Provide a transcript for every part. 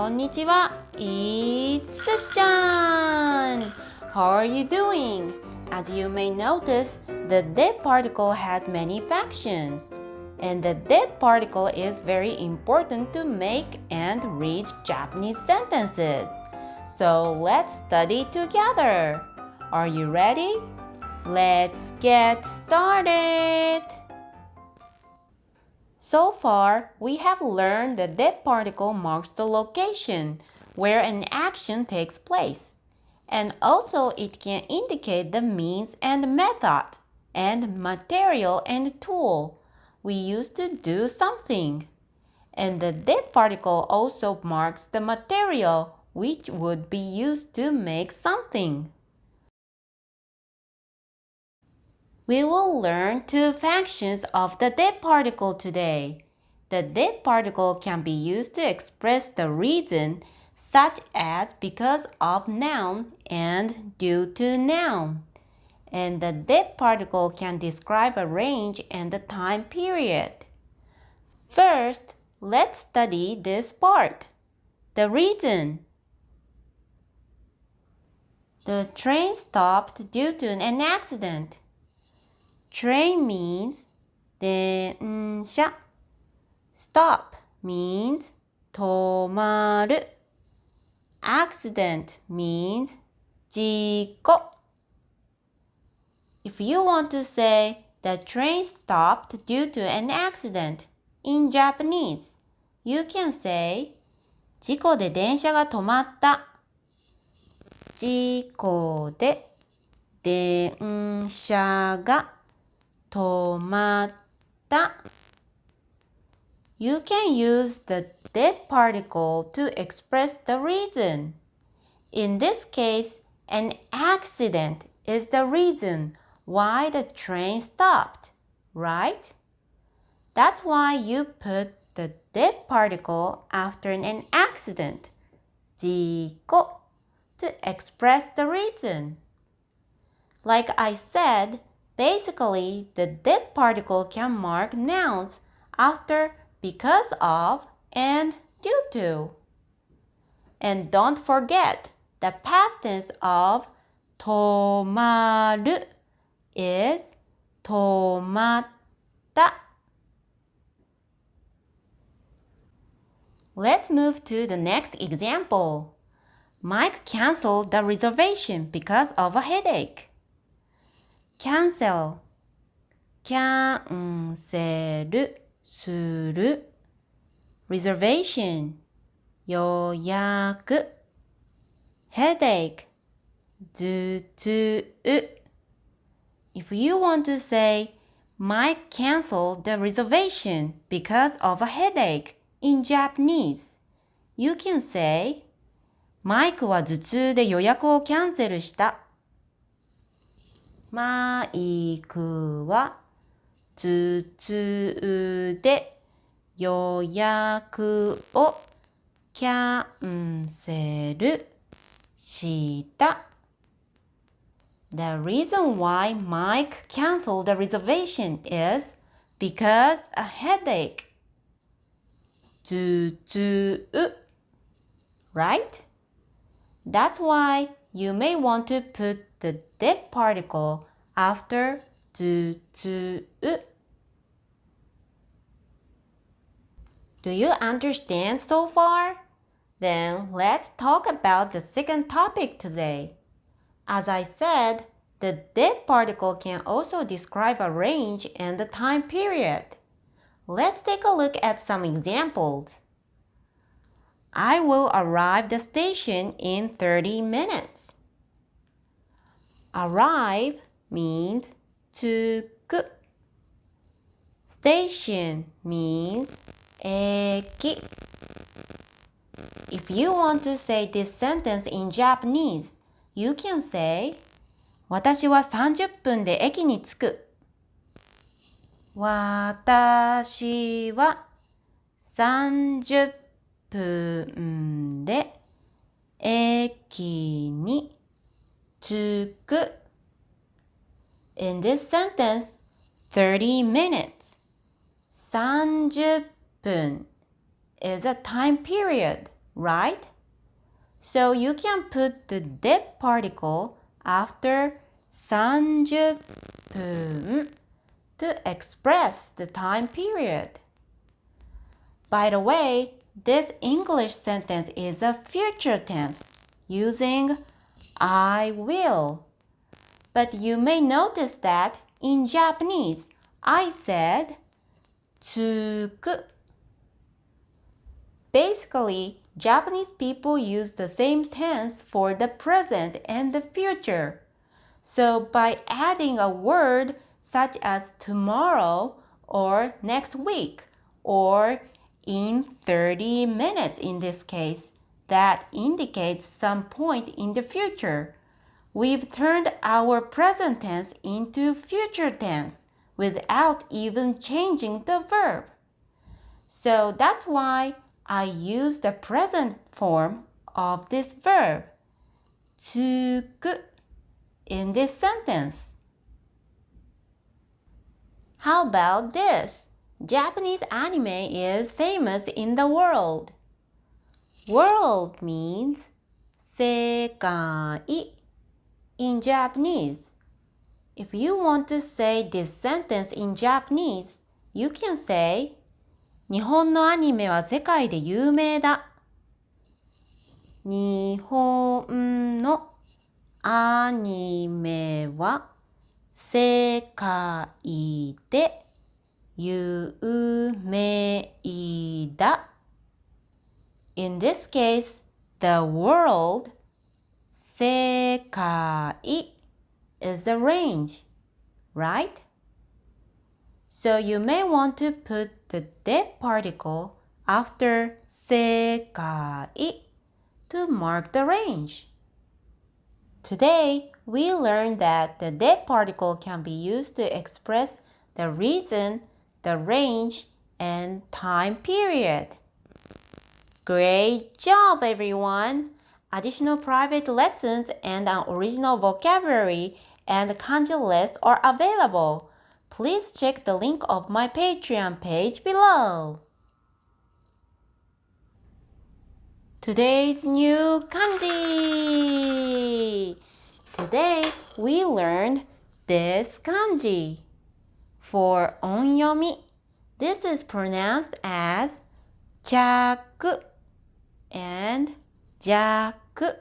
こんにちは。It's Sushi-chan. How are you doing? As you may notice, the did particle has many functions. And the did particle is very important to make and read Japanese sentences. So let's study together. Are you ready? Let's get started. So far, we have learned the did particle marks the location where an action takes place. And also it can indicate the means and method and material and tool we use to do something. And the did particle also marks the material which would be used to make something. We will learn two functions of the did particle today. The did particle can be used to express the reason, such as because of noun and due to noun. And the did particle can describe a range and the time period. First, let's study this part. The reason. The train stopped due to an accident. Train means 電車. Stop means 止まる. Accident means 事故. If you want to say the train stopped due to an accident in Japanese, you can say 事故で電車が止まった. 事故で電車が止まった. You can use the did particle to express the reason. In this case, an accident is the reason why the train stopped, right? That's why you put the did particle after an accident, 事故, to express the reason. Like I said, basically, the did particle can mark nouns after because of and due to. And don't forget, the past tense of 止まる is 止まった. Let's move to the next example. Mike canceled the reservation because of a headache. Cancel キャンセルする Reservation 予約 Headache 頭痛. If you want to say Mike canceled the reservation because of a headache in Japanese, you can say マイクは頭痛で予約をキャンセルした。マイクは頭痛で予約をキャンセルした。The reason why Mike canceled the reservation is because a headache. 頭痛 right? That's why you may want to put the did particle after 頭痛. Do you understand so far? Then let's talk about the second topic today. As I said, the did particle can also describe a range and the time period. Let's take a look at some examples. I will arrive the station in 30 minutes. Arrive means 着く. Station means 駅. If you want to say this sentence in Japanese, you can say 私は30分で駅に着く. 私は30分で駅に着く. In this sentence, 30 minutes, 30分 is a time period. right? So you can put the de particle after 30分 to express the time period. By the way, this English sentence is a future tense using I will. But you may notice that in Japanese, I said つく. Basically, Japanese people use the same tense for the present and the future. So by adding a word such as tomorrow or next week or in 30 minutes in this case, that indicates some point in the future. We've turned our present tense into future tense without even changing the verb. So that's why I use the present form of this verb, つく, in this sentence. How about this? Japanese anime is famous in the world. World means 世界 in Japanese. If you want to say this sentence in Japanese, you can say 日本のアニメは世界で有名だ。日本のアニメは世界で有名だ。In this case, the world, 世界 is the range, right? So you may want to put the de particle after 世界 to mark the range. Today, we learned that the de particle can be used to express the reason, the range, and time period. Great job, everyone! Additional private lessons and an original vocabulary and kanji list are available. Please check the link of my Patreon page below. Today's new kanji! Today, we learned this kanji. For onyomi, this is pronounced as jaku and jaku.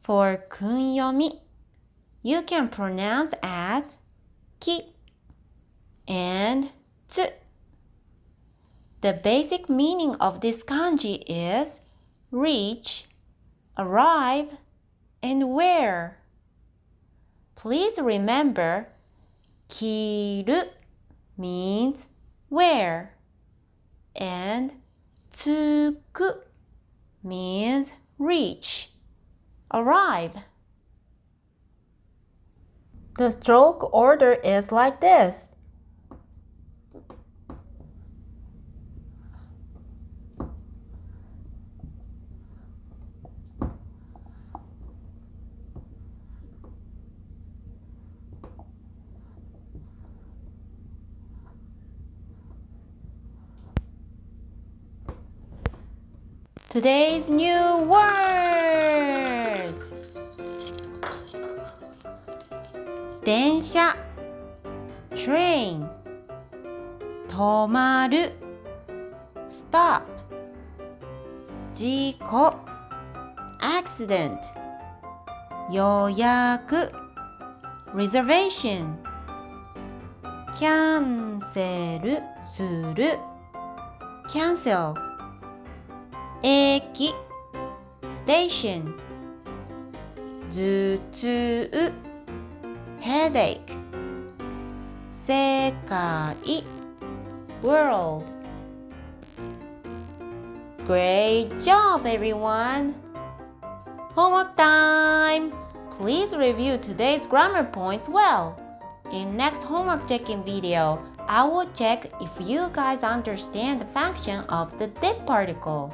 For kunyomi, you can pronounce as ki and tsu. The basic meaning of this kanji is reach, arrive, and wear. Please remember, kiru means wear, and tsuku means reach, arrive. The stroke order is like this. Today's new words. 電車 train 止まる stop 事故 accident 予約 reservation キャンセルする cancel 駅 station 頭痛 headache 世界 world. Great job, everyone! Homework time! Please review today's grammar points well. In next homework checking video, I will check if you guys understand the function of the did particle.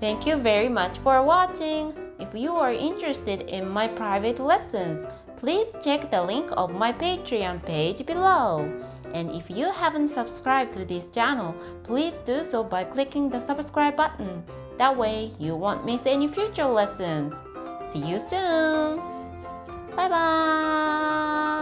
Thank you very much for watching. If you are interested in my private lessons, please check the link of my Patreon page below. And if you haven't subscribed to this channel, please do so by clicking the subscribe button. That way you won't miss any future lessons. See you soon. Bye bye.